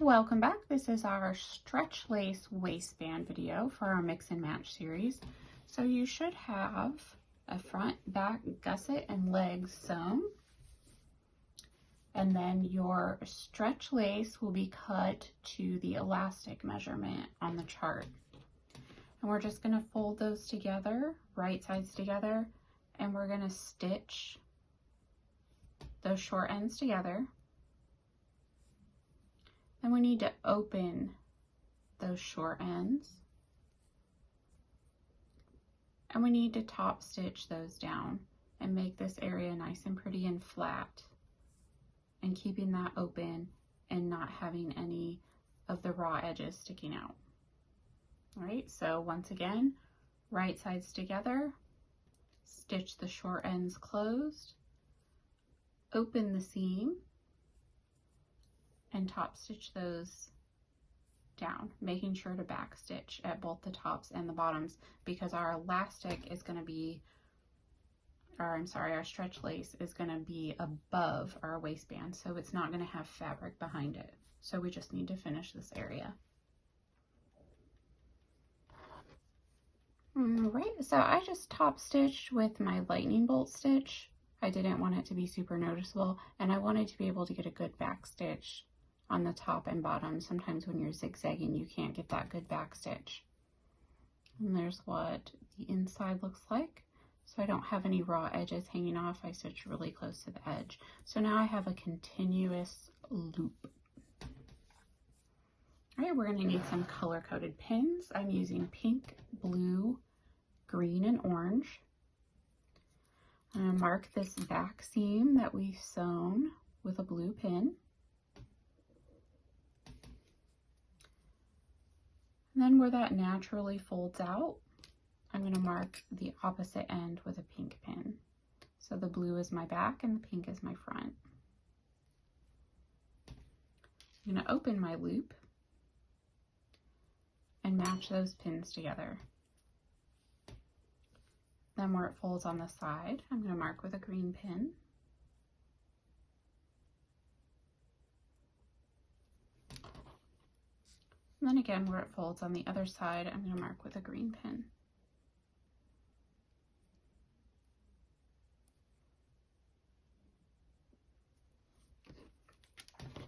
Welcome back. This is our stretch lace waistband video for our mix and match series. So you should have a front, back, gusset, and legs sewn. And then your stretch lace will be cut to the elastic measurement on the chart. And we're just going to fold those together, right sides together, and we're going to stitch those short ends together. Then we need to open those short ends, and we need to top stitch those down and make this area nice and pretty and flat, and keeping that open and not having any of the raw edges sticking out. All right, so once again, right sides together, stitch the short ends closed, open the seam, and top stitch those down, making sure to back stitch at both the tops and the bottoms, because our elastic is going to be, our stretch lace is going to be above our waistband, so it's not going to have fabric behind it. So we just need to finish this area. All right, so I just top stitched with my lightning bolt stitch. I didn't want it to be super noticeable, and I wanted to be able to get a good back stitch on the top and bottom. Sometimes when you're zigzagging, you can't get that good back stitch. And there's what the inside looks like. So I don't have any raw edges hanging off. I stitched really close to the edge. So now I have a continuous loop. All right, we're going to need some color-coded pins. I'm using pink, blue, green, and orange. I'm going to mark this back seam that we've sewn with a blue pin. And then where that naturally folds out, I'm going to mark the opposite end with a pink pin. So the blue is my back and the pink is my front. I'm going to open my loop and match those pins together. Then where it folds on the side, I'm going to mark with a green pin. And then again, where it folds on the other side, I'm going to mark with a green pin.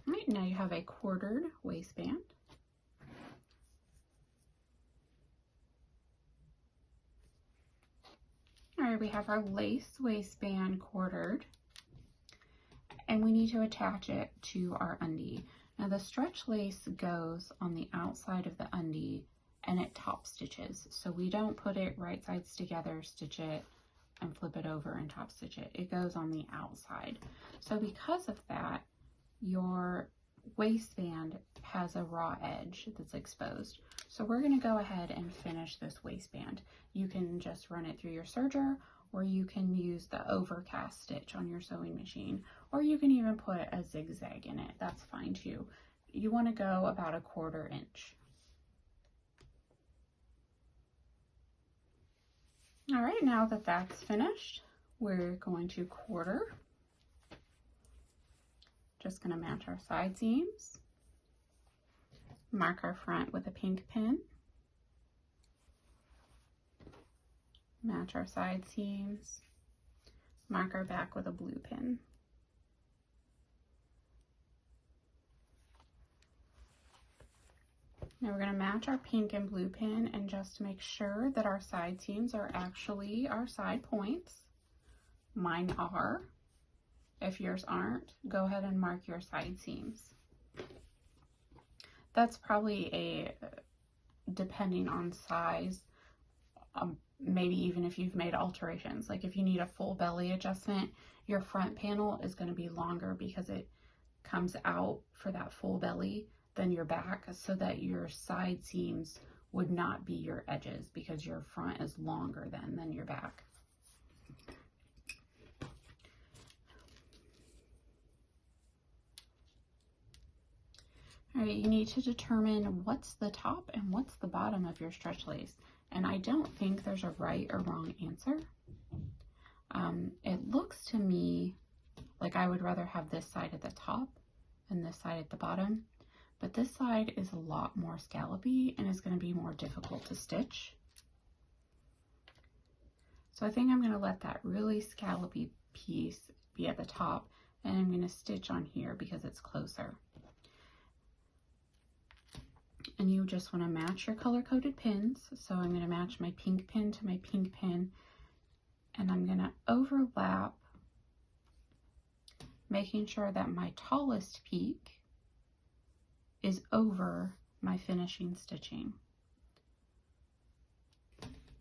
All right, now you have a quartered waistband. All right, we have our lace waistband quartered, and we need to attach it to our undie. Now the stretch lace goes on the outside of the undie and it top stitches. So we don't put it right sides together, stitch it, and flip it over and top stitch it. It goes on the outside. So because of that, your waistband has a raw edge that's exposed. So we're going to go ahead and finish this waistband. You can just run it through your serger, or you can use the overcast stitch on your sewing machine, or you can even put a zigzag in it. That's fine too. You want to go about a 1/4 inch. All right, now that that's finished, we're going to quarter. Just going to match our side seams, mark our front with a pink pin, match our side seams, mark our back with a blue pin. Now we're going to match our pink and blue pin, and just make sure that our side seams are actually our side points. Mine are. If yours aren't, go ahead and mark your side seams. That's probably depending on size, maybe even if you've made alterations. Like if you need a full belly adjustment, your front panel is going to be longer because it comes out for that full belly than your back, so that your side seams would not be your edges, because your front is longer than your back. All right, you need to determine what's the top and what's the bottom of your stretch lace. And I don't think there's a right or wrong answer. It looks to me like I would rather have this side at the top and this side at the bottom, but this side is a lot more scallopy and is going to be more difficult to stitch. So I think I'm going to let that really scallopy piece be at the top, and I'm going to stitch on here because it's closer. And you just want to match your color-coded pins. So I'm going to match my pink pin to my pink pin, and I'm going to overlap, making sure that my tallest peak is over my finishing stitching.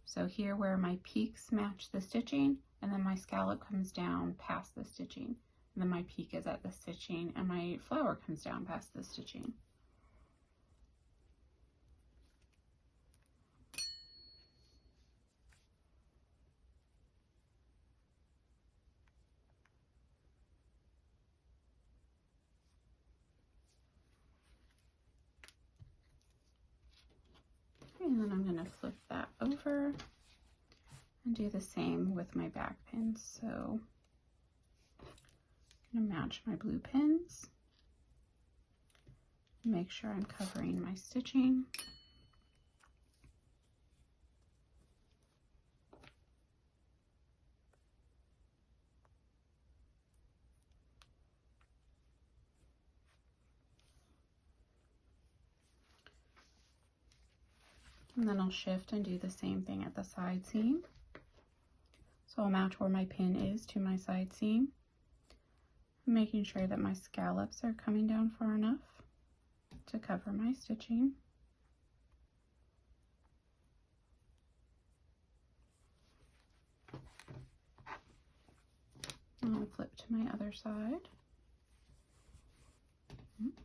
So here where my peaks match the stitching, and then my scallop comes down past the stitching, and then my peak is at the stitching, and my flower comes down past the stitching. And then I'm going to flip that over and do the same with my back pins. So I'm going to match my blue pins, make sure I'm covering my stitching. And then I'll shift and do the same thing at the side seam. So I'll match where my pin is to my side seam, making sure that my scallops are coming down far enough to cover my stitching. And I'll flip to my other side.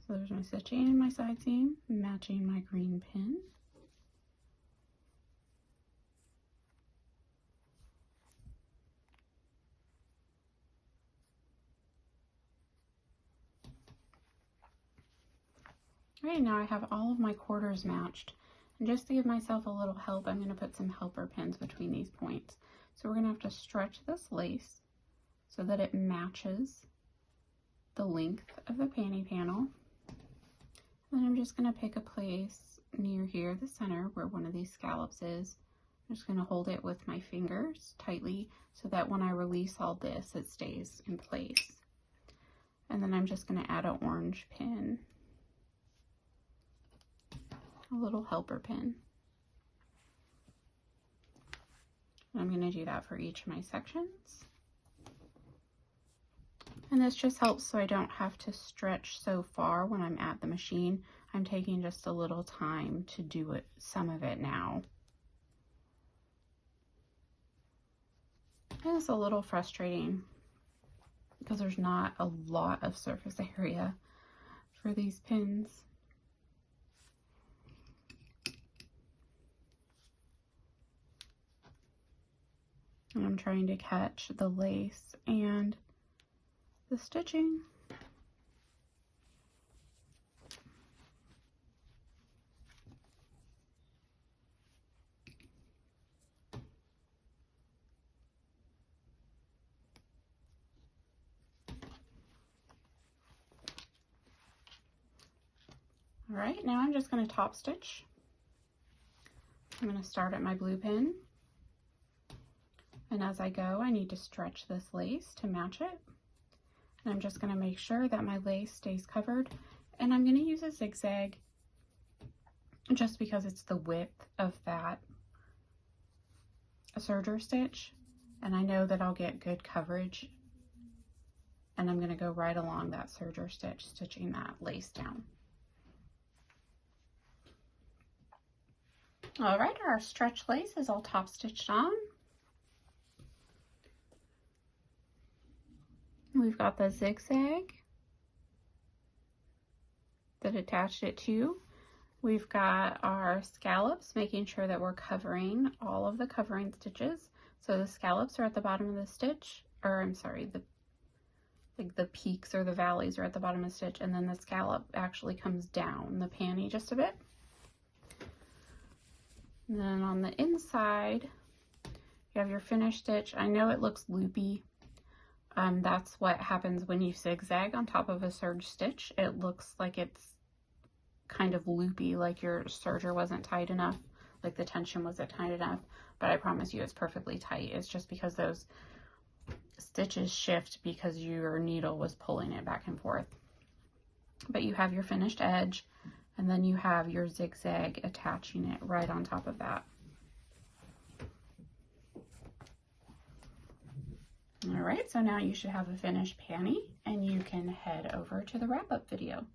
So there's my stitching and my side seam, matching my green pin. Alright, now I have all of my quarters matched, and just to give myself a little help, I'm going to put some helper pins between these points. So we're going to have to stretch this lace so that it matches the length of the panty panel. And then I'm just going to pick a place near here, the center, where one of these scallops is. I'm just going to hold it with my fingers tightly so that when I release all this, it stays in place. And then I'm just going to add an orange pin. A little helper pin. And I'm going to do that for each of my sections. And this just helps so I don't have to stretch so far when I'm at the machine. I'm taking just a little time to do it, some of it now. And it's a little frustrating because there's not a lot of surface area for these pins. And I'm trying to catch the lace and the stitching. All right, now I'm just going to top stitch. I'm going to start at my blue pin. And as I go, I need to stretch this lace to match it. And I'm just going to make sure that my lace stays covered. And I'm going to use a zigzag just because it's the width of that serger stitch. And I know that I'll get good coverage. And I'm going to go right along that serger stitch, stitching that lace down. All right, our stretch lace is all top stitched on. We've got the zigzag that attached it to. We've got our scallops, making sure that we're covering all of the covering stitches. So the scallops are at the bottom of the stitch, or I'm sorry, the peaks or the valleys are at the bottom of the stitch, and then the scallop actually comes down the panty just a bit. And then on the inside, you have your finished stitch. I know it looks loopy. That's what happens when you zigzag on top of a serge stitch. It looks like it's kind of loopy, like your serger wasn't tight enough, like the tension wasn't tight enough, but I promise you it's perfectly tight. It's just because those stitches shift because your needle was pulling it back and forth. But you have your finished edge, and then you have your zigzag attaching it right on top of that. All right, so now you should have a finished panty, and you can head over to the wrap-up video.